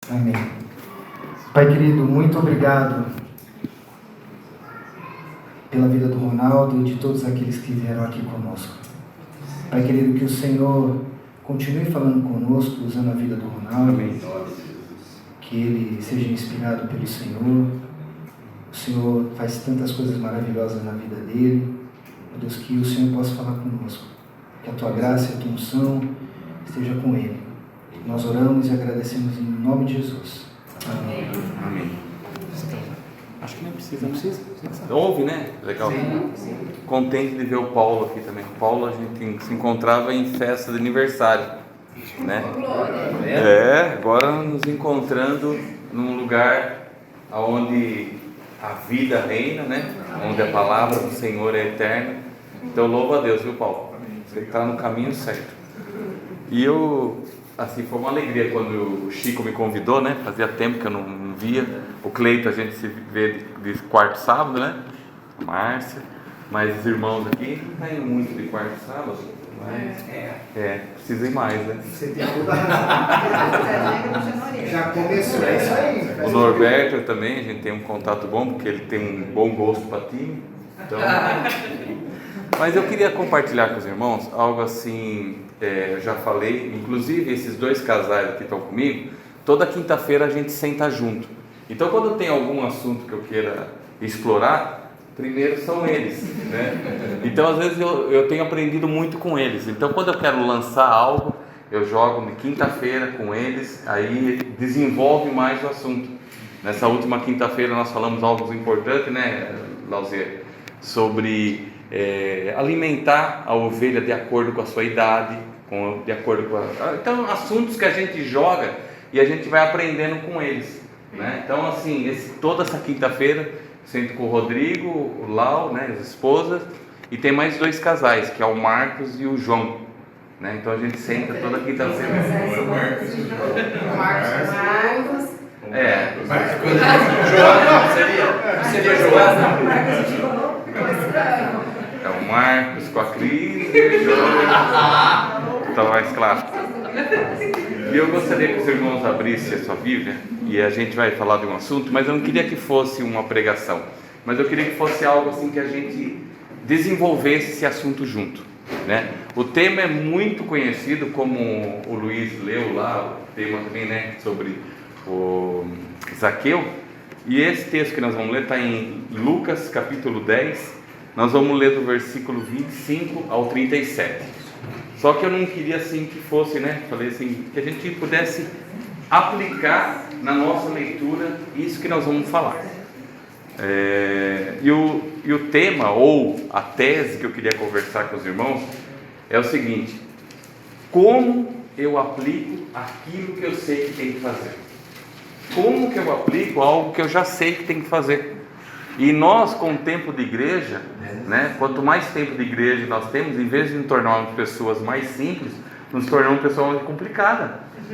Amém. Pai querido, muito obrigado pela vida do Ronaldo e de todos aqueles que vieram aqui conosco. Pai querido, que o Senhor continue falando conosco, usando a vida do Ronaldo. Amém. Que ele seja inspirado pelo Senhor. O Senhor faz tantas coisas maravilhosas na vida dele. Meu Deus, que o Senhor possa falar conosco. Que a tua graça e a tua unção esteja com ele. Nós oramos e agradecemos em nome de Jesus. Amém. Amém. Acho que não precisa. Ouve, né? Legal. Sim. Contente de ver o Paulo aqui também. O Paulo a gente se encontrava em festa de aniversário, né? Agora nos encontrando num lugar onde a vida reina, né? Onde a palavra do Senhor é eterna. Então louva a Deus, viu, Paulo? Você está no caminho certo. E eu, assim, foi uma alegria quando o Chico me convidou, né? Fazia tempo que eu não via. O Cleito a gente se vê de quarto sábado, né? A Márcia. Mas os irmãos aqui não tem muito de quarto sábado. Mas precisa ir mais, né? Você tem já começou, é isso aí. O Norberto também, a gente tem um contato bom, porque ele tem um bom gosto para time. Então... Mas eu queria compartilhar com os irmãos algo assim, eu já falei, inclusive esses dois casais que estão comigo, toda quinta-feira a gente senta junto. Então quando tem algum assunto que eu queira explorar, primeiro são eles, né? Então às vezes eu tenho aprendido muito com eles. Então quando eu quero lançar algo, eu jogo de quinta-feira com eles, aí desenvolve mais o assunto. Nessa última quinta-feira nós falamos algo importante, né, Lauzier? Sobre alimentar a ovelha de acordo com a sua idade, de acordo com então assuntos que a gente joga e a gente vai aprendendo com eles, né? Então assim, toda essa quinta-feira sento com o Rodrigo, o Lau, né, as esposas, e tem mais dois casais, que é o Marcos e o João, né? Então a gente senta toda quinta-feira. Marcos. Seria Joana? É o Marcos com a Cris e o João. Tá mais claro. E eu gostaria que os irmãos abrissem a sua Bíblia e a gente vai falar de um assunto, mas eu não queria que fosse uma pregação, mas eu queria que fosse algo assim que a gente desenvolvesse esse assunto junto, né? O tema é muito conhecido, como o Luiz leu lá, o tema também, né, sobre o Zaqueu. E esse texto que nós vamos ler está em Lucas capítulo 10, nós vamos ler do versículo 25 ao 37. Só que eu não queria assim que fosse, né? Falei assim, que a gente pudesse aplicar na nossa leitura isso que nós vamos falar. E o tema, ou a tese que eu queria conversar com os irmãos, é o seguinte: como eu aplico aquilo que eu sei que tem que fazer? Como que eu aplico algo que eu já sei que tem que fazer? E nós, com o tempo de igreja, né, quanto mais tempo de igreja nós temos, em vez de nos tornarmos pessoas mais simples, nos tornamos pessoas mais complicadas.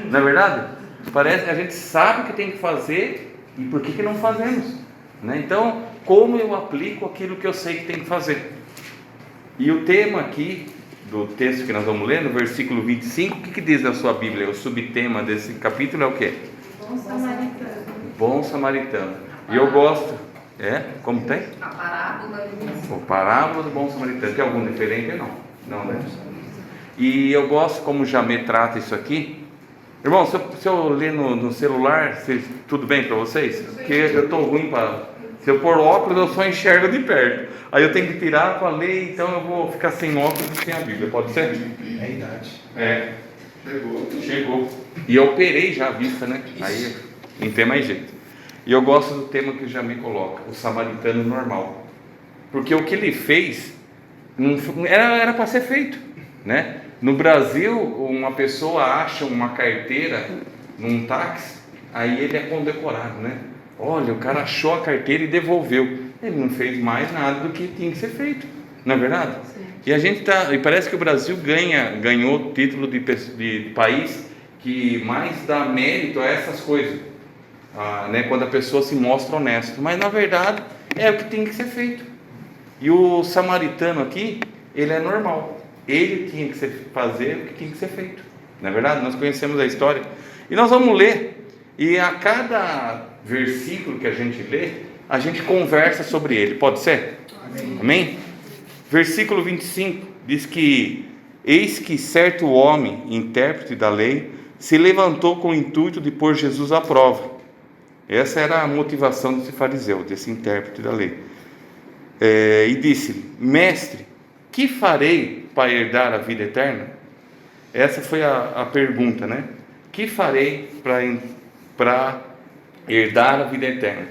Não é verdade? Parece que a gente sabe o que tem que fazer e por que não fazemos, né? Então, como eu aplico aquilo que eu sei que tem que fazer? E o tema aqui do texto que nós vamos ler, no versículo 25, o que diz na sua Bíblia? O subtema desse capítulo é o quê? Bom samaritano. Bom samaritano. E eu gosto. Como tem? A parábola do bom samaritano. O parábola do bom samaritano. Tem algum diferente? Não, né? E eu gosto como Jamê trata isso aqui. Irmão, se eu ler no celular, tudo bem para vocês? Porque eu estou ruim para... Se eu pôr óculos, eu só enxergo de perto. Aí eu tenho que tirar para ler, então eu vou ficar sem óculos e sem a Bíblia. Pode ser? É a idade. Chegou. E eu operei já a vista, né? Aí não tem mais jeito. E eu gosto do tema que o Jamie coloca, o samaritano normal. Porque o que ele fez era para ser feito, né? No Brasil, uma pessoa acha uma carteira num táxi, aí ele é condecorado, né? Olha, o cara achou a carteira e devolveu. Ele não fez mais nada do que tinha que ser feito, não é verdade? Sim. E parece que o Brasil ganhou o título de país que mais dá mérito a essas coisas, né? Quando a pessoa se mostra honesta. Mas na verdade é o que tem que ser feito. E o samaritano aqui, ele é normal. Ele tinha que fazer o que tinha que ser feito, não é verdade? Nós conhecemos a história. E nós vamos ler E a cada versículo que a gente lê, a gente conversa sobre ele. Pode ser? Amém? Versículo 25 diz que: eis que certo homem, intérprete da lei, se levantou com o intuito de pôr Jesus à prova. Essa era a motivação desse fariseu, desse intérprete da lei. E disse-lhe: mestre, que farei para herdar a vida eterna? Essa foi a pergunta, né? Que farei para herdar a vida eterna?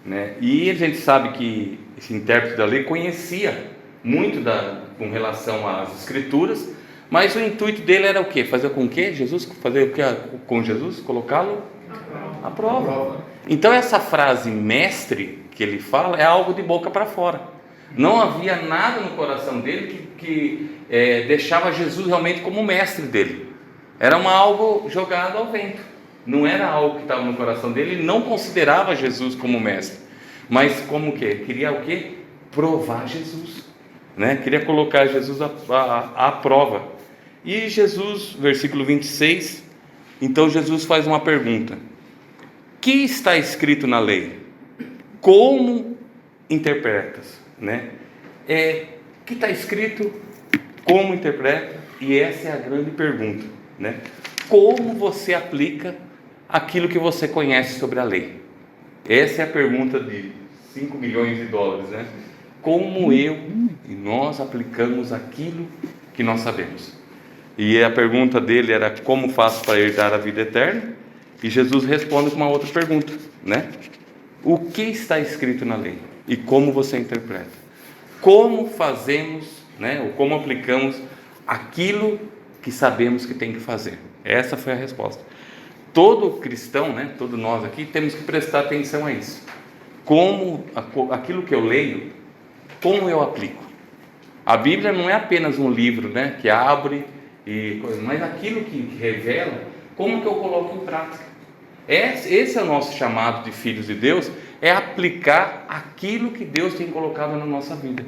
Né? E a gente sabe que esse intérprete da lei conhecia muito com relação às escrituras, mas o intuito dele era o quê? Fazer com que Jesus? Fazer o que com Jesus? Colocá-lo à prova. Então essa frase mestre que ele fala é algo de boca para fora. Não havia nada no coração dele que deixava Jesus realmente como mestre dele. Era algo jogado ao vento. Não era algo que estava no coração dele. Ele não considerava Jesus como mestre, mas como o quê? Queria o quê? Provar Jesus, né? Queria colocar Jesus à prova. E Jesus, versículo 26, então Jesus faz uma pergunta: que está escrito na lei? Como interpretas? Né? Que está escrito, como interpreta? E essa é a grande pergunta, né? Como você aplica aquilo que você conhece sobre a lei? Essa é a pergunta de 5 milhões de dólares, né? Como eu e nós aplicamos aquilo que nós sabemos? E a pergunta dele era: como faço para herdar a vida eterna? E Jesus responde com uma outra pergunta, né? O que está escrito na lei? E como você interpreta? Como fazemos, né? Ou como aplicamos aquilo que sabemos que tem que fazer? Essa foi a resposta. Todo cristão, né? Todos nós aqui temos que prestar atenção a isso. Como aquilo que eu leio, como eu aplico? A Bíblia não é apenas um livro, né? Que abre mas aquilo que revela, como que eu coloco em prática? Esse é o nosso chamado de filhos de Deus, é aplicar aquilo que Deus tem colocado na nossa vida.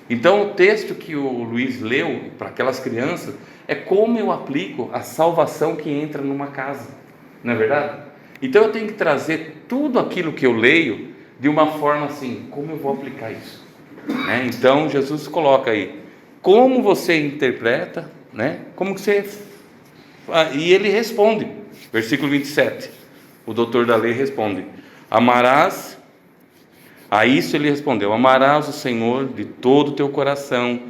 Então o texto que o Luiz leu para aquelas crianças é como eu aplico a salvação que entra numa casa, não é verdade? Então eu tenho que trazer tudo aquilo que eu leio de uma forma assim: como eu vou aplicar isso? Né? Então Jesus coloca aí, como você interpreta, né? Como que você... E ele responde, versículo 27, o doutor da lei responde: amarás, a isso ele respondeu: amarás o Senhor de todo o teu coração,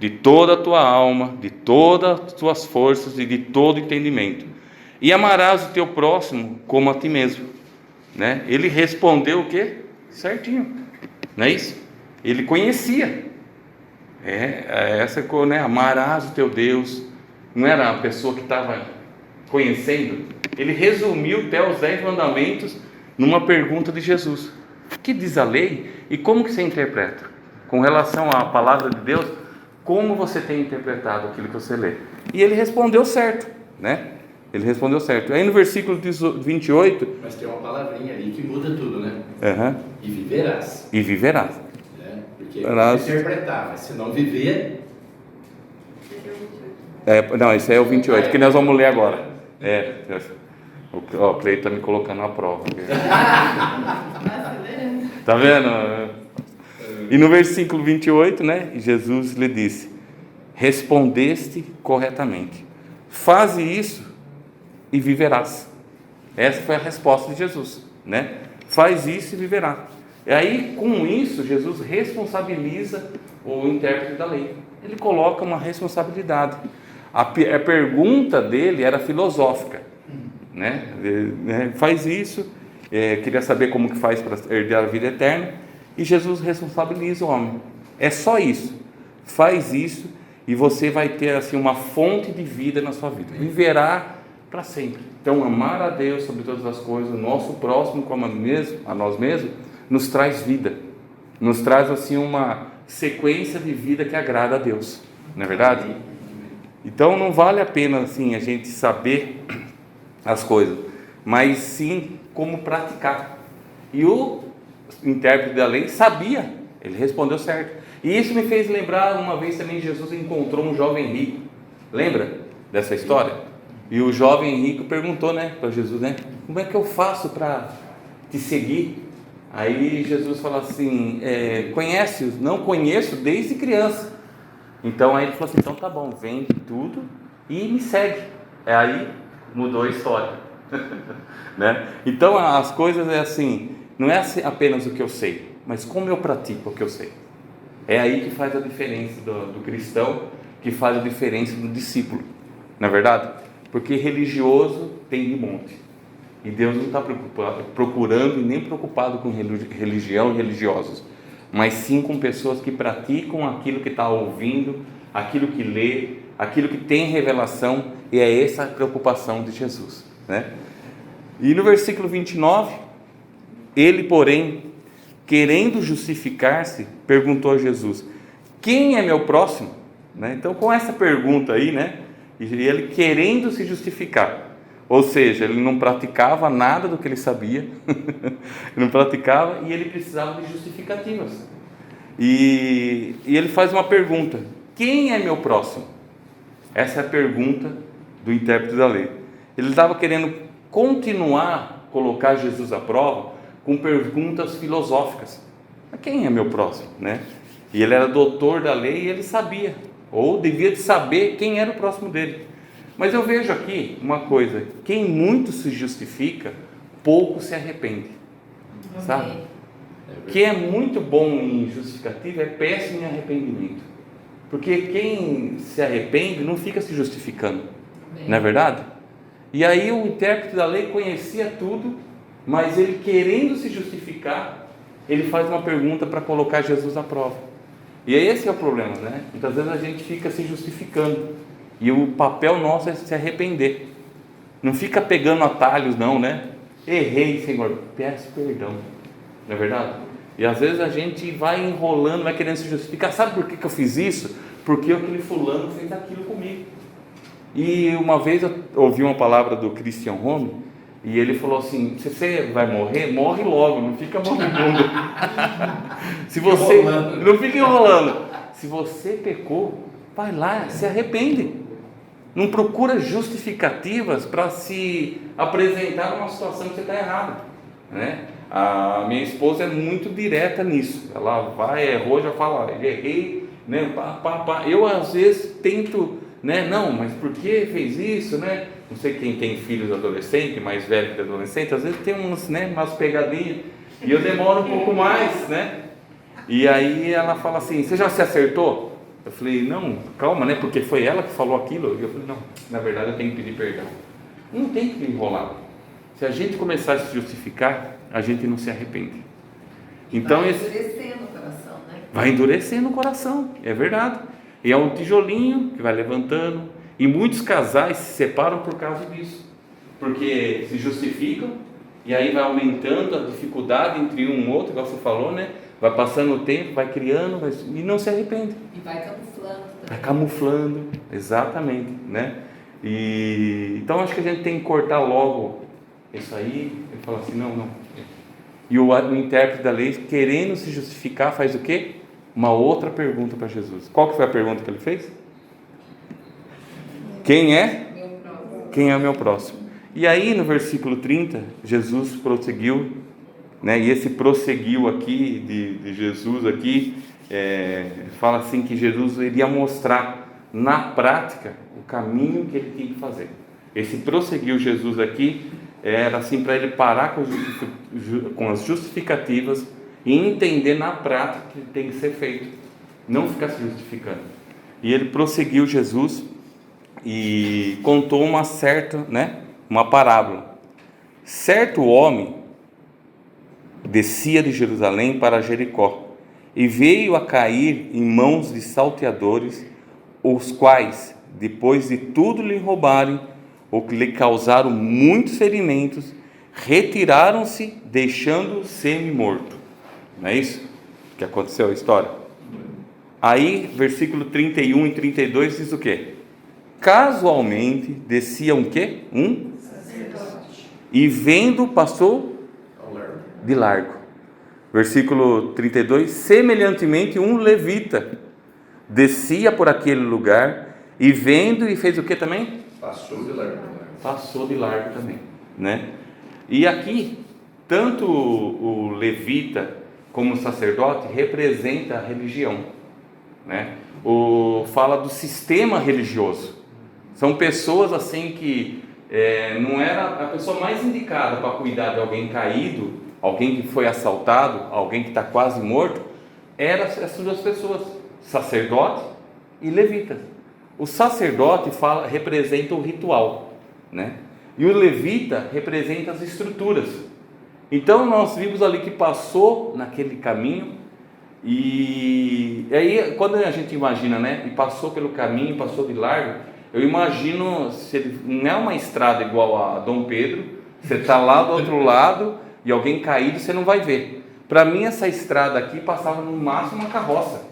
de toda a tua alma, de todas as tuas forças e de todo entendimento, e amarás o teu próximo como a ti mesmo, né? Ele respondeu o quê? Certinho, não é isso? Ele conhecia, essa coisa, né? Amarás o teu Deus. Não era a pessoa que estava conhecendo. Ele resumiu até os 10 mandamentos numa pergunta de Jesus: o que diz a lei e como que você interpreta? Com relação à palavra de Deus, como você tem interpretado aquilo que você lê? E ele respondeu certo, né? Ele respondeu certo. Aí no versículo 28... Mas tem uma palavrinha ali que muda tudo, né? E viverás. E viverás. Porque interpretar, mas se não viver... não, esse é o 28, que nós vamos ler agora. O Cleiton está me colocando à prova. Tá vendo? E no versículo 28, né, Jesus lhe disse: respondeste corretamente, faze isso e viverás. Essa foi a resposta de Jesus, né? Faz isso e viverá. E aí, com isso, Jesus responsabiliza o intérprete da lei. Ele coloca uma responsabilidade. A pergunta dele era filosófica, né? Faz isso, queria saber como que faz para herdar a vida eterna, e Jesus responsabiliza o homem. É só isso. Faz isso e você vai ter assim uma fonte de vida na sua vida. Viverá para sempre. Então, amar a Deus sobre todas as coisas, o nosso próximo como a nós mesmos, nos traz vida. Nos traz assim uma sequência de vida que agrada a Deus. Não é verdade? Então não vale a pena assim a gente saber as coisas, mas sim como praticar. E o intérprete da lei sabia, ele respondeu certo. E isso me fez lembrar uma vez também: Jesus encontrou um jovem rico. Lembra dessa história? E o jovem rico perguntou, né, para Jesus, né? Como é que eu faço para te seguir? Aí Jesus falou assim, conhece-os? Não conheço desde criança. Então aí ele falou assim, então tá bom, vende tudo e me segue. Aí mudou a história. Né? Então as coisas é assim, não é apenas o que eu sei, mas como eu pratico o que eu sei. É aí que faz a diferença do cristão, que faz a diferença do discípulo, não é verdade? Porque religioso tem de monte, e Deus não está procurando e nem preocupado com religião e religiosos, mas sim com pessoas que praticam aquilo que está ouvindo, aquilo que lê, aquilo que tem revelação, e é essa a preocupação de Jesus, né? E no versículo 29, ele, porém, querendo justificar-se, perguntou a Jesus, quem é meu próximo? Né? Então, com essa pergunta aí, né? E ele querendo se justificar, ou seja, ele não praticava nada do que ele sabia, não praticava, e ele precisava de justificativas, e ele faz uma pergunta, quem é meu próximo? Essa é a pergunta do intérprete da lei. Ele estava querendo continuar, colocar Jesus à prova, com perguntas filosóficas. Quem é meu próximo? Né? E ele era doutor da lei e ele sabia, ou devia de saber quem era o próximo dele. Mas eu vejo aqui uma coisa, quem muito se justifica, pouco se arrepende, sabe? Quem é muito bom em justificativa é péssimo em arrependimento, porque quem se arrepende não fica se justificando, não é verdade? E aí o intérprete da lei conhecia tudo, mas ele querendo se justificar, ele faz uma pergunta para colocar Jesus à prova. E esse é o problema, né? Muitas vezes a gente fica se justificando, e o papel nosso é se arrepender, não fica pegando atalhos não, né? Errei, Senhor, peço perdão, não é verdade? E às vezes a gente vai enrolando, vai querendo se justificar, sabe por que eu fiz isso? Porque aquele fulano fez aquilo comigo. E uma vez eu ouvi uma palavra do Christian Home, e ele falou assim, se você vai morrer, morre logo, não fica moribundo. Se você não fica enrolando. Se você pecou, vai lá, se arrepende. Não procura justificativas para se apresentar uma situação que você está errado, né? A minha esposa é muito direta nisso. Ela vai, errou, já fala, errei, né? Eu às vezes tento, né? Não, mas por que fez isso, né? Não sei quem tem filhos adolescentes, mais velho que adolescente, às vezes tem umas pegadinhas, e eu demoro um pouco mais, né? E aí ela fala assim, você já se acertou? Eu falei, não, calma, né? Porque foi ela que falou aquilo. Eu falei, não, na verdade eu tenho que pedir perdão. Não tem que enrolar. Se a gente começar a se justificar, a gente não se arrepende. Então vai endurecendo o coração, né? Vai endurecendo o coração, é verdade. E é um tijolinho que vai levantando. E muitos casais se separam por causa disso, porque se justificam, e aí vai aumentando a dificuldade entre um e outro, igual você falou, né? Vai passando o tempo, vai criando, e não se arrepende. E vai camuflando também. Vai camuflando, exatamente, né? E então acho que a gente tem que cortar logo isso aí, e falar assim, não. E o intérprete da lei, querendo se justificar, faz o quê? Uma outra pergunta para Jesus. Qual que foi a pergunta que ele fez? Quem é? Quem é o meu próximo? E aí no versículo 30, Jesus prosseguiu, né? E esse prosseguiu aqui, de Jesus aqui, fala assim que Jesus iria mostrar na prática o caminho que ele tinha que fazer. Esse prosseguiu Jesus aqui, era assim para ele parar com as justificativas e entender na prática que tem que ser feito, não ficar se justificando. E ele prosseguiu Jesus e contou uma parábola. Certo homem descia de Jerusalém para Jericó e veio a cair em mãos de salteadores, os quais, depois de tudo lhe roubarem, ou que lhe causaram muitos ferimentos, retiraram-se, deixando-o semi-morto. Não é isso que aconteceu a história? Aí, versículo 31 e 32 diz o quê? Casualmente, descia um quê? Sacerdote. E vendo, passou de largo. Versículo 32, semelhantemente um levita descia por aquele lugar e vendo, e fez o que também? Passou de largo. passou de largo também, né? E aqui, tanto o levita como o sacerdote representa a religião, né? Fala do sistema religioso. São pessoas assim que não era a pessoa mais indicada para cuidar de alguém caído, alguém que foi assaltado, alguém que está quase morto. Eram essas duas pessoas, sacerdote e levita. O sacerdote representa o ritual, né? E o levita representa as estruturas. Então nós vimos ali que passou naquele caminho, e aí quando a gente imagina, né, e passou pelo caminho, passou de largo, eu imagino, se ele, não é uma estrada igual a Dom Pedro, você está lá do outro lado e alguém caído, você não vai ver. Para mim essa estrada aqui passava no máximo uma carroça,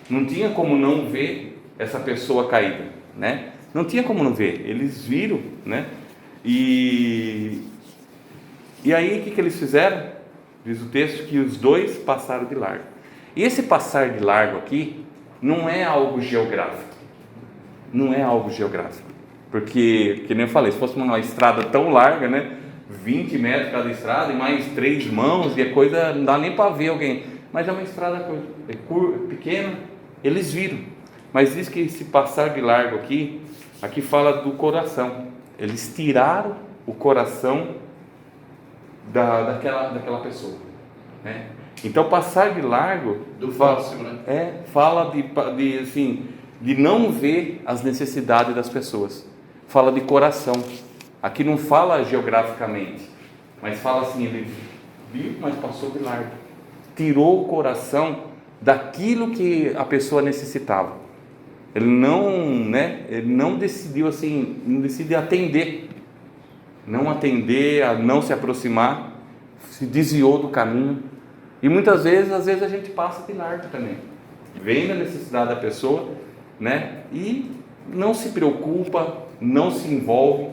não tinha como não ver essa pessoa caída, né? Não tinha como não ver, eles viram, né? E aí o que eles fizeram? Diz o texto que os dois passaram de largo. E esse passar de largo aqui não é algo geográfico, não é algo geográfico, porque, que nem eu falei, se fosse uma estrada tão larga, né, 20 metros cada estrada e mais 3 mãos, e a coisa não dá nem para ver alguém, mas é uma estrada pequena, eles viram. Mas diz que esse passar de largo aqui fala do coração. Eles tiraram o coração daquela pessoa, né? Então passar de largo do próximo, né? Fala de não ver as necessidades das pessoas. Fala de coração. Aqui não fala geograficamente, mas fala assim, ele viu, mas passou de largo. Tirou o coração daquilo que a pessoa necessitava. Ele não decidiu assim, não decidiu atender, não se aproximar, se desviou do caminho. E muitas vezes, a gente passa de largo também, vem na necessidade da pessoa, né? E não se preocupa, não se envolve.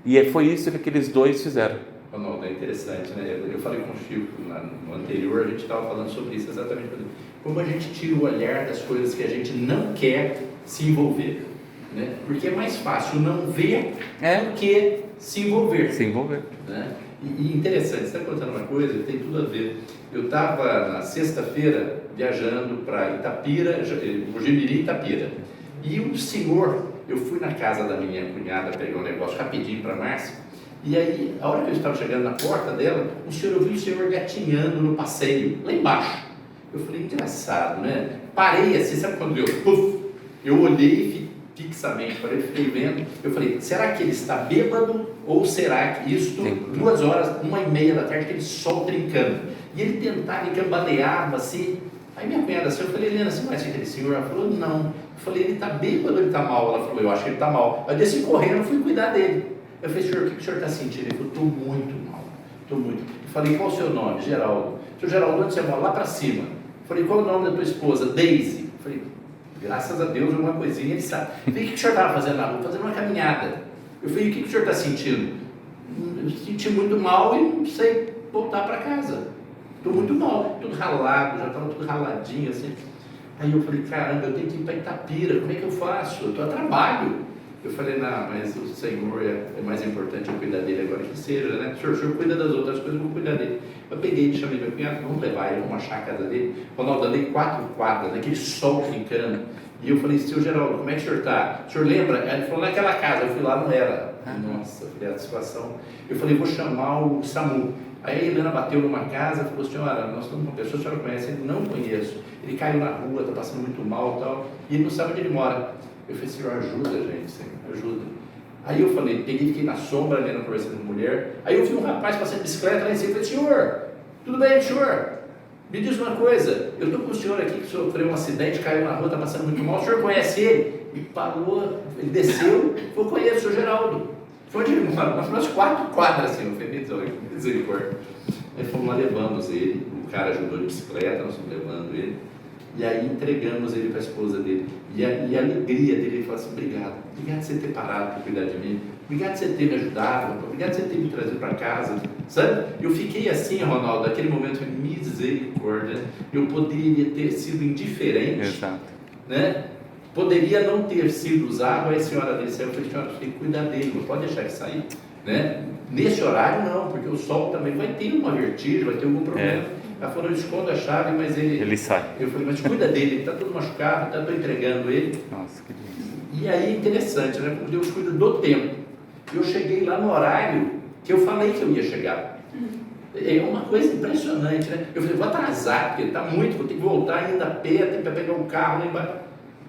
E foi isso que aqueles dois fizeram. Ronaldo, é interessante, né? Eu falei com o Chico no anterior, a gente estava falando sobre isso exatamente. Como a gente tira o olhar das coisas que a gente não quer se envolver, né? Porque é mais fácil não ver do que se envolver. Se envolver. Né? E interessante, você está contando uma coisa que tem tudo a ver. Eu estava na sexta-feira viajando para Itapira, Mojimirim e Itapira. E um senhor, eu fui na casa da minha cunhada pegar um negócio rapidinho para Márcia. E aí, a hora que eu estava chegando na porta dela, eu vi o senhor gatinhando no passeio, lá embaixo. Eu falei, engraçado, né? Parei assim, sabe quando eu olhei fixamente para ele, fiquei vendo. Eu falei, será que ele está bêbado? Ou será que isto, 2h, 1h30 da tarde, aquele sol trincando? E ele tentava, ele cambaleava assim. Aí minha cunhada assim, eu falei, Helena, você conhece aquele senhor? Ela falou, não. Eu falei, ele está bêbado ou ele está mal? Ela falou, eu acho que ele está mal. Aí eu desci correndo, fui cuidar dele. Eu falei, senhor, o que o senhor está sentindo? Ele falou, estou muito mal, estou muito. Eu falei, qual o seu nome? Geraldo. Senhor Geraldo, onde você mora? Lá para cima. Eu falei, qual é o nome da tua esposa? Daisy. Eu falei, graças a Deus, alguma coisinha ele sabe. Eu falei, o que o senhor estava fazendo na rua? Fazendo uma caminhada. Eu falei, o que o senhor está sentindo? Eu senti muito mal e não sei voltar para casa. Estou muito mal, tudo ralado, já estava tudo raladinho assim. Aí eu falei, caramba, eu tenho que ir para Itapira, como é que eu faço? Eu estou a trabalho. Eu falei, não, mas o Senhor é mais importante eu cuidar dele agora que seja, né? O senhor cuida das outras coisas, eu vou cuidar dele. Eu peguei e chamei meu cunhado, vamos levar ele, vamos achar a casa dele. Ronaldo, andei 4 quadras, aquele sol ficando. E eu falei, seu Geraldo, como é que o senhor está? O senhor lembra? Ele falou, naquela casa, eu fui lá, não era. Nossa, eu falei, a situação. Eu falei, vou chamar o SAMU. Aí a Helena bateu numa casa e falou, senhora, nós estamos com uma pessoa, a senhora conhece? Ele, não conheço. Ele caiu na rua, está passando muito mal e tal, e ele não sabe onde ele mora. Eu falei, senhor, ajuda, gente, senhor, ajuda. Aí eu falei, fiquei na sombra, a Helena conversando com a mulher. Aí eu vi um rapaz passando de bicicleta lá em cima, eu falei, senhor, tudo bem, senhor? Me diz uma coisa, eu estou com o senhor aqui que sofreu um acidente, caiu na rua, está passando muito mal, o senhor conhece ele? E parou, ele desceu, eu conheço o senhor Geraldo. Foi onde ele mora, nós fomos 4 quadras assim, eu falei, misericórdia. Aí fomos lá, levamos ele, o cara ajudou de bicicleta, nós fomos levando ele. E aí entregamos ele para a esposa dele. E a alegria dele, ele falou assim, obrigado por você ter parado para cuidar de mim, obrigado por você ter me ajudado, obrigado por você ter me trazido para casa, sabe? Eu fiquei assim, Ronaldo, naquele momento, misericórdia, eu poderia ter sido indiferente, exato, né? Poderia não ter sido usado, aí a senhora desceu, eu falei, senhora, você tem que cuidar dele, não pode deixar ele sair, né? Nesse horário não, porque o sol também vai ter uma vertigem, vai ter algum problema. Ela falou, eu escondo a chave, mas ele sai. Eu falei, mas cuida dele, ele está todo machucado, estou entregando ele. Nossa, que delícia. E aí, interessante, né? Como Deus cuida do tempo. Eu cheguei lá no horário que eu falei que eu ia chegar. É uma coisa impressionante, né? Eu falei, vou atrasar, porque está muito, vou ter que voltar ainda a pé, tem que pegar um carro lá embaixo.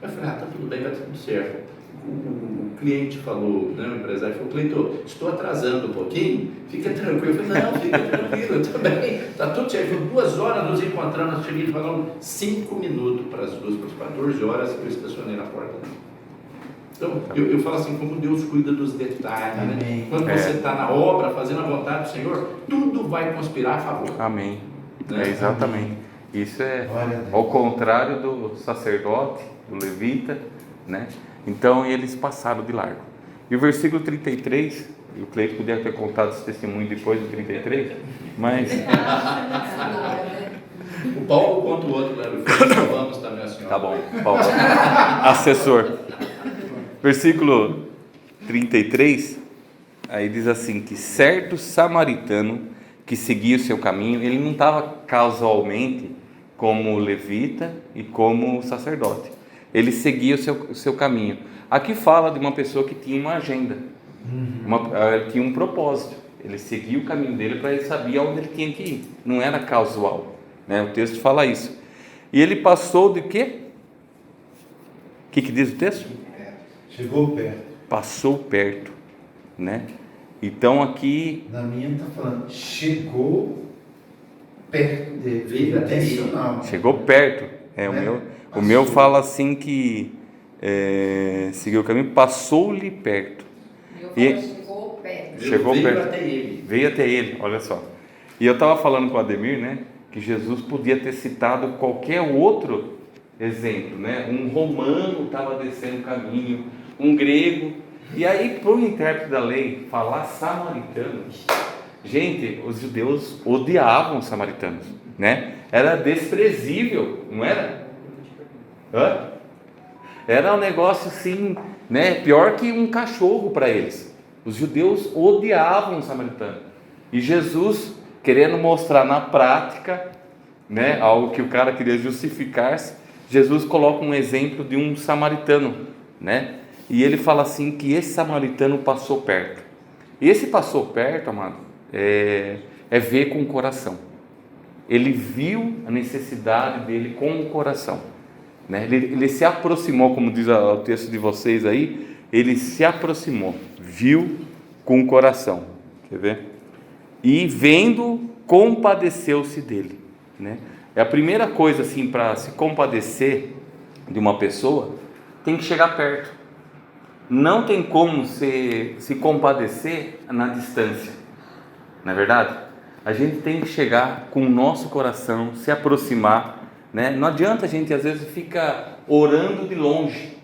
Eu falei, tá tudo bem, vai tudo certo. O cliente falou, né, o empresário falou, Cleiton, estou atrasando um pouquinho, fica tranquilo. Eu falei, não, fica tranquilo, também, está tudo certo. Foi 2 horas nos encontramos, nós cheguei e falamos 5 minutos para as 2, para as 14 horas, eu estacionei na porta. Então, eu falo assim, como Deus cuida dos detalhes, né? Quando você está na obra, fazendo a vontade do Senhor, tudo vai conspirar a favor. Amém. Né? Exatamente. Isso é ao contrário do sacerdote, do levita, né? Então eles passaram de largo. E o versículo 33, e o Cleiton podia ter contado esse testemunho depois do 33, mas... O Paulo conta o outro, né? Vamos também, a senhora. Tá bom, Paulo. Assessor. Versículo 33, aí diz assim, que certo samaritano que seguia o seu caminho, ele não estava casualmente como levita e como sacerdote. Ele seguia o seu caminho. Aqui fala de uma pessoa que tinha uma agenda, tinha um propósito. Ele seguia o caminho dele para ele saber onde ele tinha que ir. Não era casual, né? O texto fala isso. E ele passou de quê? O que diz o texto? Chegou perto. Passou perto, né? Então aqui... Na minha está falando, chegou perto dele. Veio até intencional. Chegou perto. O meu fala assim que seguiu o caminho, passou-lhe perto. Chegou perto. Chegou veio perto. até ele. Veio até ele, olha só. E eu estava falando com o Ademir, né? Que Jesus podia ter citado qualquer outro exemplo, né? Um romano estava descendo o caminho, um grego. E aí, para o intérprete da lei falar samaritano, gente, os judeus odiavam os samaritanos, né? Era desprezível, não era? Era um negócio assim, né? Pior que um cachorro para eles. Os judeus odiavam os samaritanos. E Jesus, querendo mostrar na prática, né, algo que o cara queria justificar-se, Jesus coloca um exemplo de um samaritano, né? E ele fala assim que esse samaritano passou perto. E esse passou perto, amado, é ver com o coração. Ele viu a necessidade dele com o coração, né? Ele se aproximou, como diz o texto de vocês aí, ele se aproximou, viu com o coração, quer ver? E vendo, compadeceu-se dele, né? É a primeira coisa assim para se compadecer de uma pessoa, tem que chegar perto. Não tem como se compadecer na distância, não é verdade? A gente tem que chegar com o nosso coração, se aproximar, né? Não adianta a gente às vezes ficar orando de longe,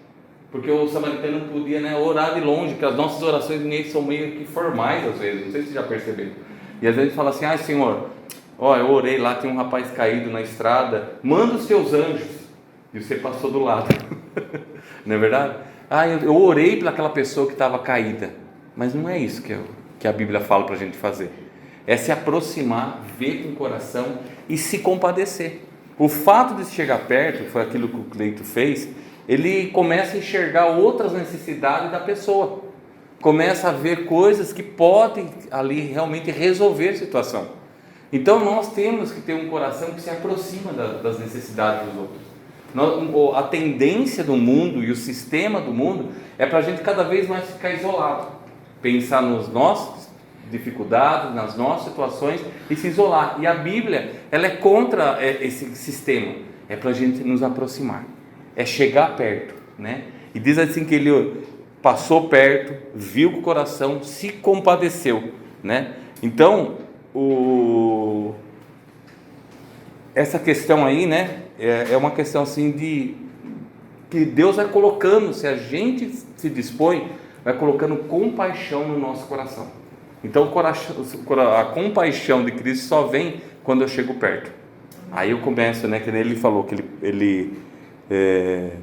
porque o samaritano podia, né, orar de longe, porque as nossas orações são meio que formais às vezes, não sei se você já percebeu. E às vezes fala assim, ai Senhor, eu orei lá, tem um rapaz caído na estrada, manda os teus anjos, e você passou do lado, não é verdade? Eu orei pelaquela pessoa que estava caída, mas não é isso que a Bíblia fala para a gente fazer, é se aproximar, ver com o coração e se compadecer. O fato de chegar perto, foi aquilo que o Cleiton fez, ele começa a enxergar outras necessidades da pessoa, começa a ver coisas que podem ali realmente resolver a situação. Então nós temos que ter um coração que se aproxima das necessidades dos outros. A tendência do mundo e o sistema do mundo é para a gente cada vez mais ficar isolado, pensar nas nossas dificuldades, nas nossas situações e se isolar. E a Bíblia, ela é contra esse sistema, é para a gente nos aproximar, é chegar perto, né? E diz assim que ele passou perto, viu com o coração, se compadeceu, né? Então, essa questão aí, né, é uma questão assim que Deus vai colocando, se a gente se dispõe, vai colocando compaixão no nosso coração. Então a compaixão de Cristo só vem quando eu chego perto. Aí eu começo, né, que ele falou que ele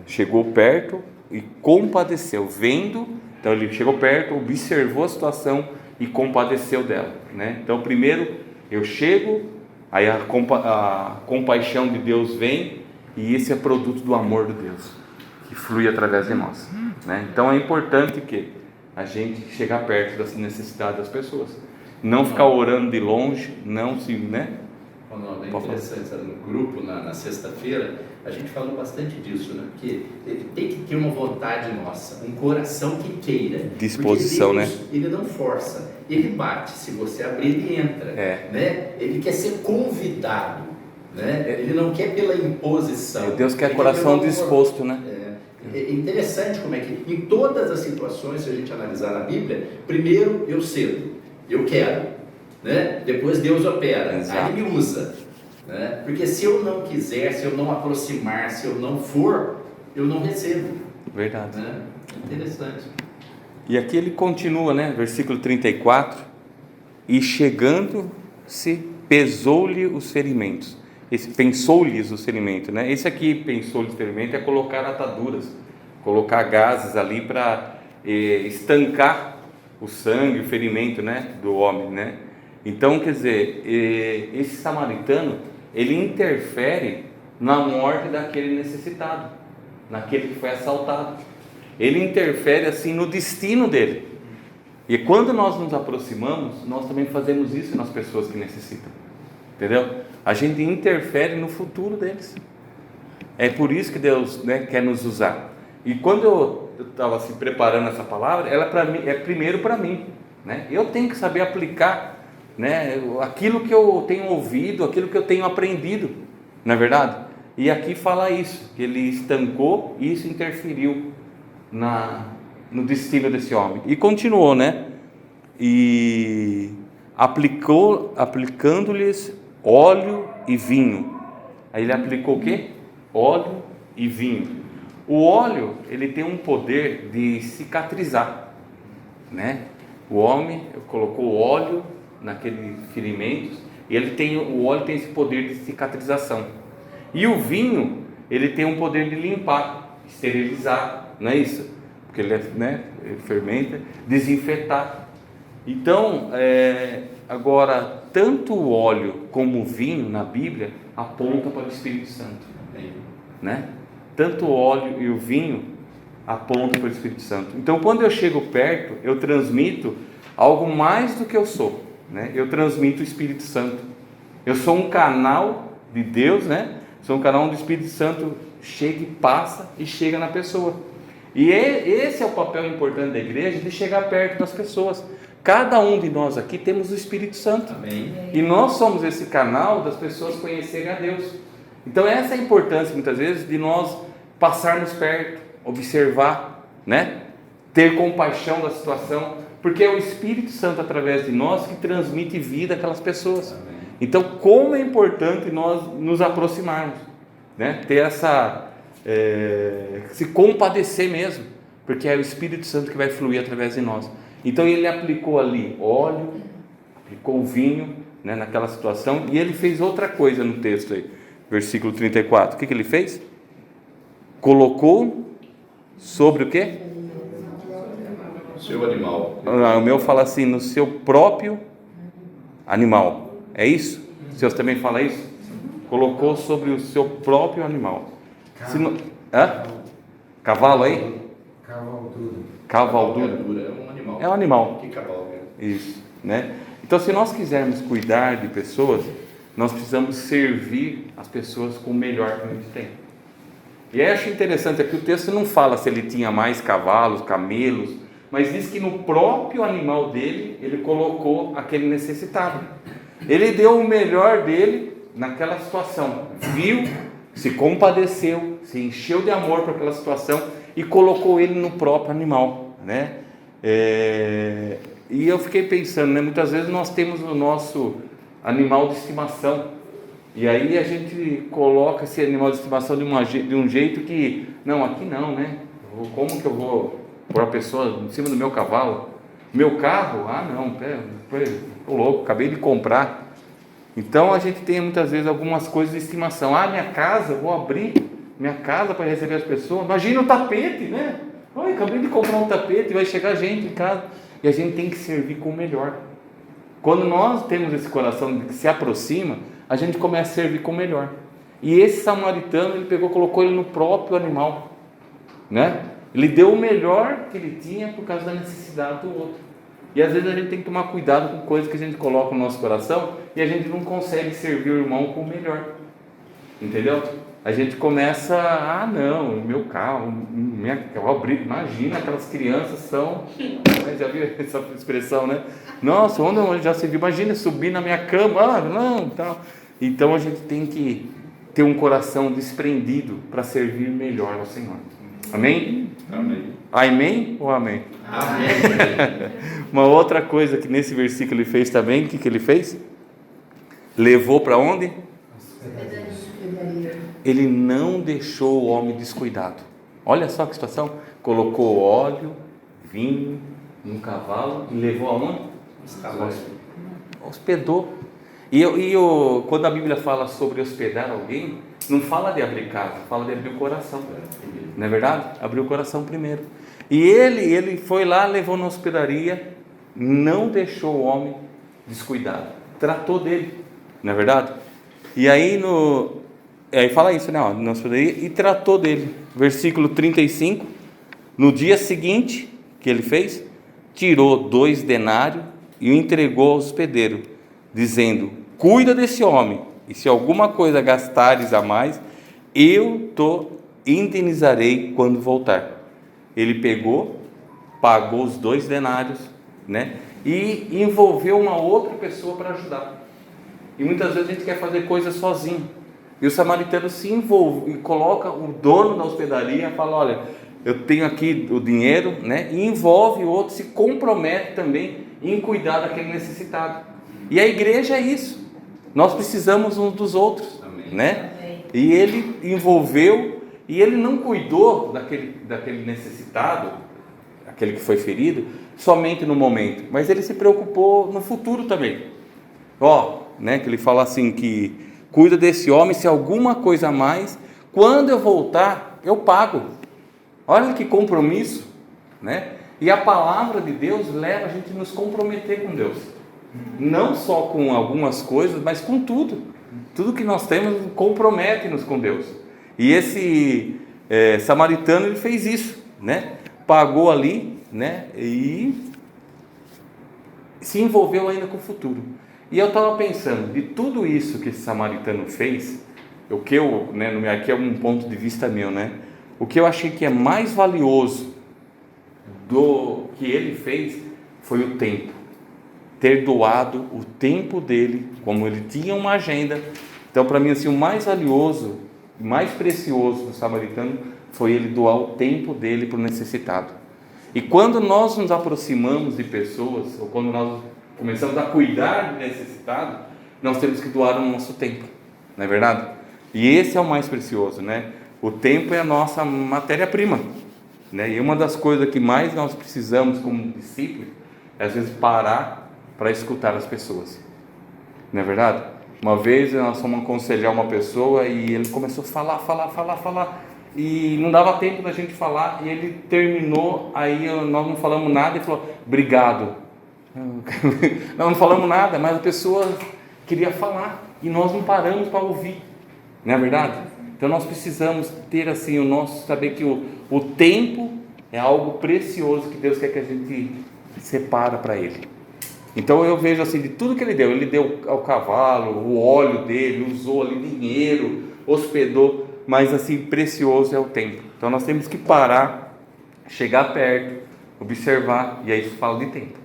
chegou perto e compadeceu, vendo. Então ele chegou perto, observou a situação e compadeceu dela, né? Então primeiro eu chego, aí a compaixão de Deus vem, e esse é produto do amor de Deus que flui através de nós, né? Então é importante que a gente chegar perto das necessidades das pessoas, não ficar orando de longe, não se, né? É interessante, sabe? No grupo, na sexta-feira, a gente falou bastante disso, né? Porque ele tem que ter uma vontade nossa, um coração que queira. Disposição, Deus, né? Ele não força, ele bate. Se você abrir, ele entra. Né? Ele quer ser convidado, né? Ele não quer pela imposição. Deus quer ele coração quer disposto, né? É interessante como é que, em todas as situações, se a gente analisar na Bíblia, primeiro eu cedo, eu quero, né? Depois Deus opera, Exato. aí Ele usa, né? Porque se eu não quiser, se eu não aproximar, se eu não for, eu não recebo. Verdade. Né? Interessante. E aqui ele continua, né? Versículo 34, e chegando-se, pesou-lhe os ferimentos. Pensou-lhes os ferimentos, né? Esse aqui, pensou-lhes os ferimentos, é colocar ataduras, colocar gases ali para estancar o sangue, o ferimento, né? Do homem, né? Então, quer dizer, esse samaritano, ele interfere na morte daquele necessitado, naquele que foi assaltado. Ele interfere assim no destino dele. E quando nós nos aproximamos, nós também fazemos isso nas pessoas que necessitam. Entendeu? A gente interfere no futuro deles. É por isso que Deus, né, quer nos usar. E quando eu estava assim, preparando essa palavra, ela é primeiro para mim, né? Eu tenho que saber aplicar, né, aquilo que eu tenho ouvido, aquilo que eu tenho aprendido, não é verdade? E aqui fala isso, que ele estancou e isso interferiu no destino desse homem. E continuou, né? E aplicando-lhes óleo e vinho. Aí ele aplicou o quê? Óleo e vinho. O óleo, ele tem um poder de cicatrizar, né? O homem colocou óleo naqueles ferimentos e o óleo tem esse poder de cicatrização. E o vinho, ele tem um poder de limpar, esterilizar, não é isso? Porque ele, né, ele fermenta, desinfetar. Então, agora, tanto o óleo como o vinho na Bíblia apontam para o Espírito Santo, né? Tanto o óleo e o vinho apontam para o Espírito Santo. Então, quando eu chego perto, eu transmito algo mais do que eu sou, né? Eu transmito o Espírito Santo. Eu sou um canal de Deus, né? Sou um canal onde o Espírito Santo chega e passa e chega na pessoa. E esse é o papel importante da igreja, de chegar perto das pessoas. Cada um de nós aqui temos o Espírito Santo. Amém. E nós somos esse canal das pessoas conhecerem a Deus. Então essa é a importância muitas vezes de nós passarmos perto, observar, né? Ter compaixão da situação, porque é o Espírito Santo através de nós que transmite vida àquelas pessoas. Amém. Então como é importante nós nos aproximarmos, né? Ter se compadecer mesmo, porque é o Espírito Santo que vai fluir através de nós. Então ele aplicou ali óleo, aplicou o vinho, né, naquela situação, e ele fez outra coisa no texto aí, versículo 34. O que ele fez? Colocou sobre o quê? Seu animal. O meu fala assim, no seu próprio animal. É isso? O senhor também fala isso? Colocou sobre o seu próprio animal. Cavalo aí? Cavaldura. É um animal. É um animal. Que cavalga. Isso, né? Então, se nós quisermos cuidar de pessoas, nós precisamos servir as pessoas com o melhor que a gente tem. E aí eu acho interessante aqui, o texto não fala se ele tinha mais cavalos, camelos, mas diz que no próprio animal dele, ele colocou aquele necessitado. Ele deu o melhor dele naquela situação, viu, se compadeceu, se encheu de amor por aquela situação e colocou ele no próprio animal, né? E eu fiquei pensando, né? Muitas vezes nós temos o nosso animal de estimação e aí a gente coloca esse animal de estimação de um jeito que, não, aqui não, né? Como que eu vou pôr a pessoa em cima do meu cavalo? Meu carro? Ah, não, tô louco, acabei de comprar. Então a gente tem muitas vezes algumas coisas de estimação. Ah, minha casa, vou abrir minha casa para receber as pessoas. Imagina o tapete, né? Olha, acabei de comprar um tapete, vai chegar gente em casa. E a gente tem que servir com o melhor. Quando nós temos esse coração que se aproxima, a gente começa a servir com o melhor. E esse samaritano, ele pegou, colocou ele no próprio animal, né? Ele deu o melhor que ele tinha por causa da necessidade do outro. E às vezes a gente tem que tomar cuidado com coisas que a gente coloca no nosso coração e a gente não consegue servir o irmão com o melhor. Entendeu? A gente começa, não, meu carro, imagina, aquelas crianças são, já viu essa expressão, né? Nossa, onde já se viu, imagina subir na minha cama, não, tal. Então a gente tem que ter um coração desprendido para servir melhor ao Senhor. Amém? Amém. Amém ou amém? Amém. Uma outra coisa que nesse versículo ele fez também, o que ele fez? Levou para onde? Ele não deixou o homem descuidado. Olha só que situação. Colocou óleo, vinho no cavalo e levou aonde? Hospedou. Quando a Bíblia fala sobre hospedar alguém, não fala de abrir casa, fala de abrir o coração. Não é verdade? Abriu o coração primeiro. E ele foi lá, levou na hospedaria, não deixou o homem descuidado. Tratou dele. Não é verdade? E aí aí fala isso, né? Na hospedaria, e tratou dele. Versículo 35. No dia seguinte, que ele fez? Tirou 2 denários e o entregou ao hospedeiro, dizendo: cuida desse homem, e se alguma coisa gastares a mais, eu te indenizarei quando voltar. Ele pegou, pagou os 2 denários, né? E envolveu uma outra pessoa para ajudar. E muitas vezes a gente quer fazer coisas sozinho. E o samaritano se envolve e coloca o dono da hospedaria, fala: olha, eu tenho aqui o dinheiro, né? E envolve o outro, se compromete também em cuidar daquele necessitado. E a igreja é isso. Nós precisamos uns dos outros. Amém. Né? Amém. E ele envolveu, e ele não cuidou daquele necessitado, aquele que foi ferido, somente no momento, mas ele se preocupou no futuro também. Né, que ele fala assim, que cuida desse homem, se alguma coisa a mais, quando eu voltar, eu pago. Olha que compromisso, né? E a palavra de Deus leva a gente a nos comprometer com Deus. Não só com algumas coisas, mas com tudo. Tudo que nós temos compromete-nos com Deus. E esse samaritano, ele fez isso, né? Pagou ali, né? E se envolveu ainda com o futuro. E eu estava pensando, de tudo isso que esse samaritano fez, aqui é um ponto de vista meu, né? O que eu achei que é mais valioso do que ele fez foi o tempo. Ter doado o tempo dele, como ele tinha uma agenda. Então, para mim, assim, o mais valioso, mais precioso do samaritano foi ele doar o tempo dele para o necessitado. E quando nós nos aproximamos de pessoas, ou quando nós começamos a cuidar do necessitado, nós temos que doar o nosso tempo, não é verdade? E esse é o mais precioso, né? O tempo é a nossa matéria-prima, né? E uma das coisas que mais nós precisamos como discípulos é às vezes parar para escutar as pessoas, não é verdade? Uma vez nós fomos aconselhar uma pessoa e ele começou a falar, e não dava tempo da gente falar, e ele terminou, aí nós não falamos nada e falou: obrigado. Nós não falamos nada, mas a pessoa queria falar e nós não paramos para ouvir, não é verdade? Então nós precisamos ter assim saber que o tempo é algo precioso que Deus quer que a gente separa para Ele. Então eu vejo assim, de tudo que Ele deu ao cavalo, o óleo dele, usou ali dinheiro, hospedou, mas assim, precioso é o tempo. Então nós temos que parar, chegar perto, observar, e aí isso fala de tempo,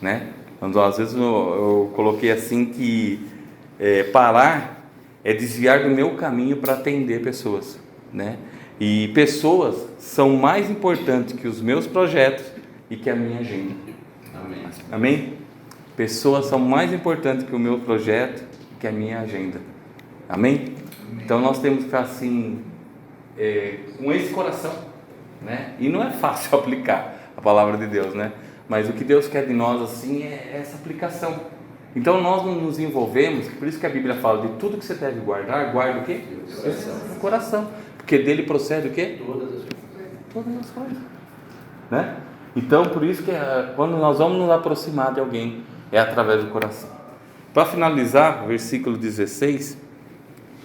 né? Então, às vezes eu coloquei assim que parar é desviar do meu caminho para atender pessoas, né? E pessoas são mais importantes que os meus projetos e que a minha agenda. Amém. Amém? Pessoas são mais importantes que o meu projeto e que a minha agenda. Amém? Então nós temos que ficar assim, com esse coração, né? E não é fácil aplicar a palavra de Deus, né? Mas o que Deus quer de nós assim é essa aplicação. Então nós não nos envolvemos, por isso que a Bíblia fala de tudo que você deve guardar, guarda o quê? O coração. Porque dele procede o quê? Todas as coisas. Todas as coisas, né? Então, por isso que quando nós vamos nos aproximar de alguém, é através do coração. Para finalizar, versículo 16,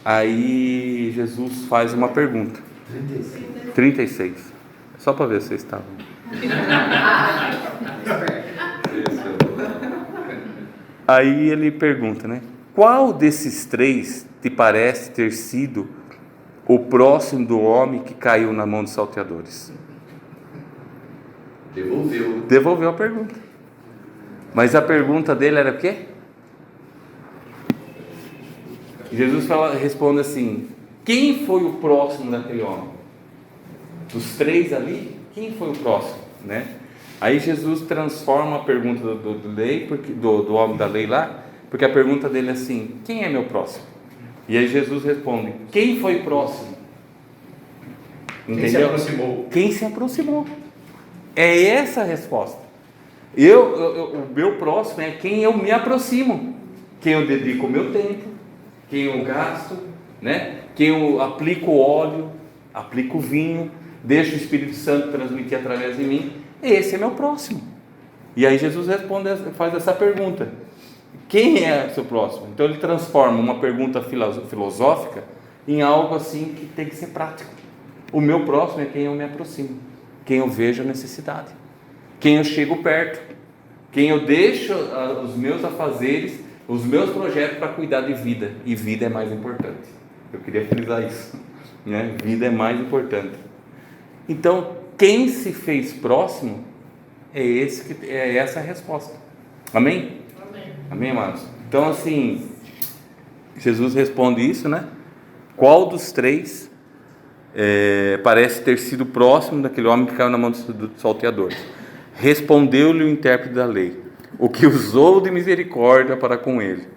aí Jesus faz uma pergunta. 36. Só para ver se vocês estavam. Aí ele pergunta, né? Qual desses três te parece ter sido o próximo do homem que caiu na mão dos salteadores? Devolveu a pergunta. Mas a pergunta dele era o quê? Jesus responde assim: quem foi o próximo daquele homem? Dos três ali, quem foi o próximo, né? Aí Jesus transforma a pergunta do homem da lei lá, porque a pergunta dele é assim: quem é meu próximo? E aí Jesus responde: quem foi próximo? Entendeu? Quem se aproximou? Quem se aproximou. É essa a resposta. O meu próximo é quem eu me aproximo, quem eu dedico o meu tempo, quem eu gasto, né? Quem eu aplico o óleo, aplico o vinho, deixo o Espírito Santo transmitir através de mim. Esse é meu próximo. E aí Jesus faz essa pergunta: quem é o seu próximo? Então ele transforma uma pergunta filosófica em algo assim que tem que ser prático. O meu próximo é quem eu me aproximo, quem eu vejo a necessidade, quem eu chego perto, quem eu deixo os meus afazeres, os meus projetos para cuidar de vida. E vida é mais importante. Eu queria frisar isso, né? Vida é mais importante. Então, quem se fez próximo é essa a resposta. Amém? Amém. Amém, amados? Então, assim, Jesus responde isso, né? Qual dos três parece ter sido próximo daquele homem que caiu na mão dos salteadores? Respondeu-lhe o intérprete da lei: o que usou de misericórdia para com ele.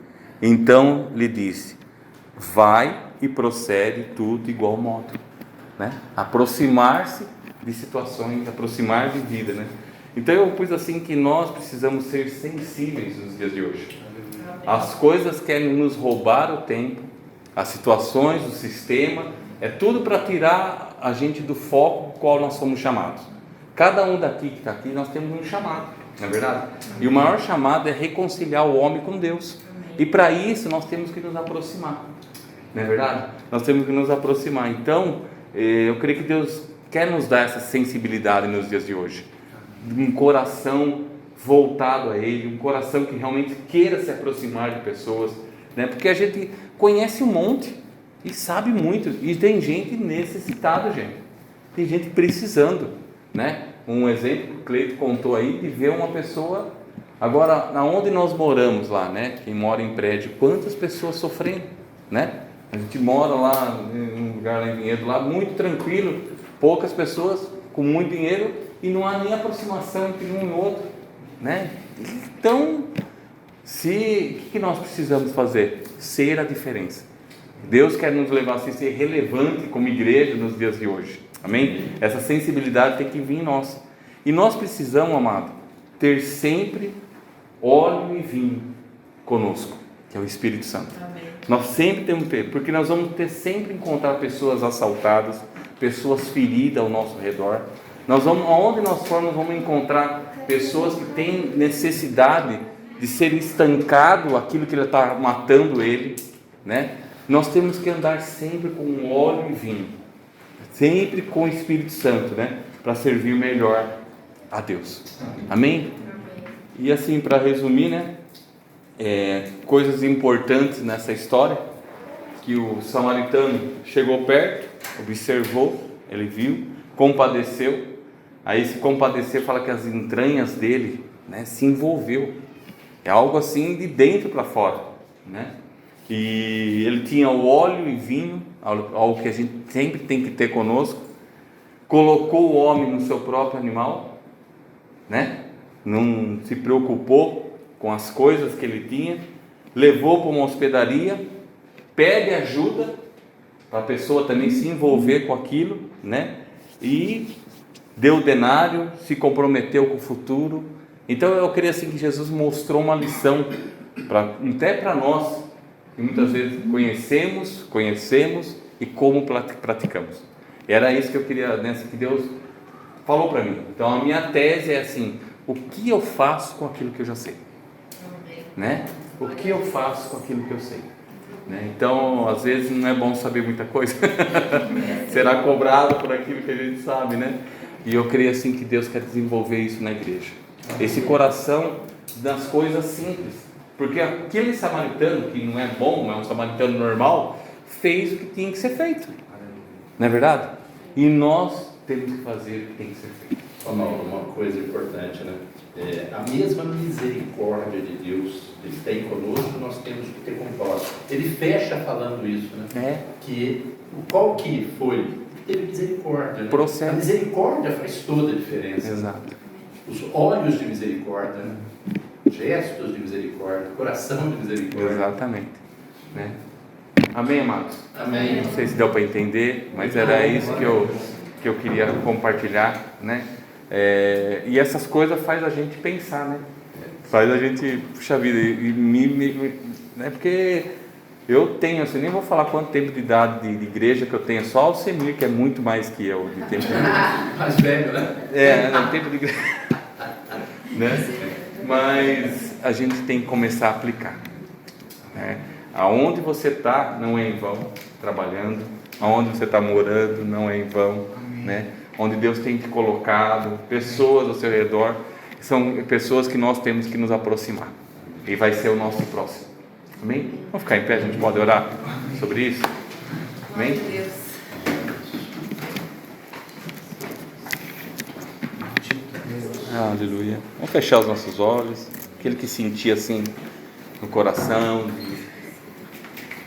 Então lhe disse: vai e procede tudo de igual modo, né? Aproximar-se de situações, aproximar de vida, né? Então eu pus assim que nós precisamos ser sensíveis nos dias de hoje. As coisas querem nos roubar o tempo, as situações, o sistema, é tudo para tirar a gente do foco do qual nós somos chamados. Cada um daqui que está aqui, nós temos um chamado, não é verdade? E o maior chamado é reconciliar o homem com Deus. E para isso nós temos que nos aproximar, não é verdade? Nós temos que nos aproximar. Então, eu creio que Deus quer nos dar essa sensibilidade nos dias de hoje. Um coração voltado a Ele, um coração que realmente queira se aproximar de pessoas, né? Porque a gente conhece um monte e sabe muito, e tem gente necessitada, gente. Tem gente precisando, né? Um exemplo que o Cleito contou aí de ver uma pessoa. Agora, onde nós moramos lá, né? Quem mora em prédio, quantas pessoas sofrendo, né? A gente mora lá em um lugar lá em Vinhedo, lá muito tranquilo, poucas pessoas com muito dinheiro e não há nem aproximação entre um e outro, né? Então, o que nós precisamos fazer? Ser a diferença. Deus quer nos levar a ser relevante como igreja nos dias de hoje, amém? Essa sensibilidade tem que vir em nós. E nós precisamos, amado, ter sempre óleo e vinho conosco, que é o Espírito Santo. Amém. Nós sempre temos que ter, porque nós vamos sempre encontrar pessoas assaltadas, pessoas feridas ao nosso redor. Aonde nós formos, vamos encontrar pessoas que têm necessidade de ser estancado aquilo que está matando ele, né? Nós temos que andar sempre com óleo e vinho, sempre com o Espírito Santo, né? Para servir melhor a Deus. Amém? E assim, para resumir, né? Coisas importantes nessa história, que o samaritano chegou perto, observou, ele viu, compadeceu. Aí se compadecer fala que as entranhas dele, né, se envolveu. É algo assim de dentro para fora, né? E ele tinha o óleo e vinho, algo que a gente sempre tem que ter conosco. Colocou o homem no seu próprio animal, né? Não se preocupou com as coisas que ele tinha, levou para uma hospedaria, pede ajuda para a pessoa também se envolver com aquilo, né? E deu o denário, se comprometeu com o futuro. Então eu creio assim que Jesus mostrou uma lição até para nós, que muitas vezes conhecemos e como praticamos. Era isso que eu queria, né, que Deus falou para mim. Então a minha tese é assim: o que eu faço com aquilo que eu já sei? Né? O que eu faço com aquilo que eu sei? Né? Então, às vezes não é bom saber muita coisa. Será cobrado por aquilo que a gente sabe, né? E eu creio assim que Deus quer desenvolver isso na igreja. Esse coração das coisas simples. Porque aquele samaritano, que não é bom, é um samaritano normal, fez o que tinha que ser feito. Não é verdade? E nós temos que fazer o que tem que ser feito. Uma coisa importante, né? A mesma misericórdia de Deus Ele tem conosco, nós temos que ter com nós. Ele fecha falando isso, né? Que qual que foi? Teve misericórdia, né? Processo. A misericórdia faz toda a diferença. Exato. Os olhos de misericórdia, né? Gestos de misericórdia, coração de misericórdia. Exatamente. Né? Amém, amados? Amém. Não sei se deu para entender, mas era isso que eu queria compartilhar, né? E essas coisas faz a gente pensar, né? Faz a gente, puxa vida, né? Porque eu tenho, assim, nem vou falar quanto tempo de idade de igreja que eu tenho, só o Alcemir, que é muito mais que eu de tempo de igreja. Mais velho, né? No tempo de igreja. Né? Mas a gente tem que começar a aplicar, né? Aonde você está não é em vão trabalhando, aonde você está morando não é em vão, né? Onde Deus tem te colocado, pessoas ao seu redor, são pessoas que nós temos que nos aproximar, e vai ser o nosso próximo. Amém? Vamos ficar em pé, a gente pode orar sobre isso? Amém? Aleluia. Vamos fechar os nossos olhos. Aquele que sentia assim no coração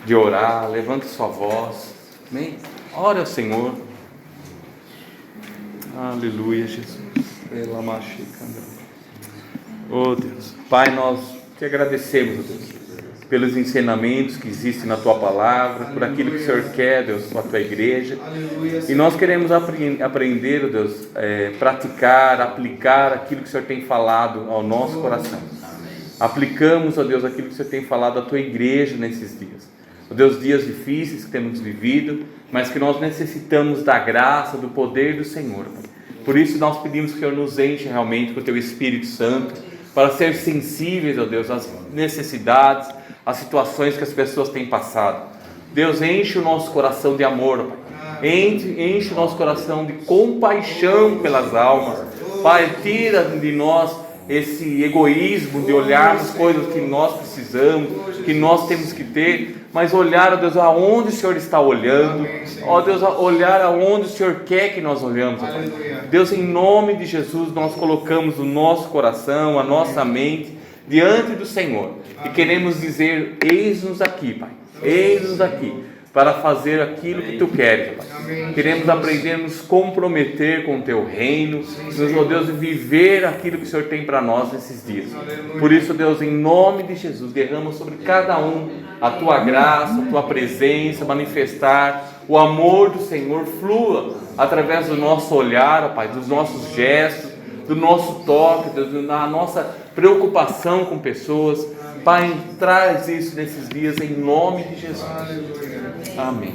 de orar, levante sua voz. Amém? Ore ao Senhor. Aleluia, Jesus. Oh Deus, Pai, nós te agradecemos, oh Deus, pelos ensinamentos que existem na tua palavra, por aquilo que o Senhor quer, Deus, com a tua igreja. E nós queremos aprender, oh Deus, praticar, aplicar aquilo que o Senhor tem falado ao nosso coração. Aplicamos, ó Deus, aquilo que o Senhor tem falado à tua igreja nesses dias. Ó Deus, dias difíceis que temos vivido, mas que nós necessitamos da graça, do poder do Senhor. Por isso nós pedimos que o Senhor nos enche realmente com o teu Espírito Santo, para ser sensíveis, ó Deus, às necessidades, às situações que as pessoas têm passado. Deus, enche o nosso coração de amor, Pai. Enche o nosso coração de compaixão pelas almas. Pai, tira de nós esse egoísmo de olharmos coisas que nós precisamos, que nós temos que ter, mas olhar, ó Deus, aonde o Senhor está olhando, ó Deus, olhar aonde o Senhor quer que nós olhamos, Pai. Deus, em nome de Jesus, nós colocamos o nosso coração, a nossa mente diante do Senhor e queremos dizer: eis-nos aqui, Pai, eis-nos aqui para fazer aquilo que Tu queres, Pai. Queremos aprender a nos comprometer com o Teu reino, ó Deus, viver aquilo que o Senhor tem para nós nesses dias. Por isso, Deus, em nome de Jesus, derrama sobre cada um a Tua graça, a Tua presença, manifestar o amor do Senhor, flua através do nosso olhar, Pai, dos nossos gestos, do nosso toque, da nossa preocupação com pessoas. Pai, traz isso nesses dias em nome de Jesus. Amém.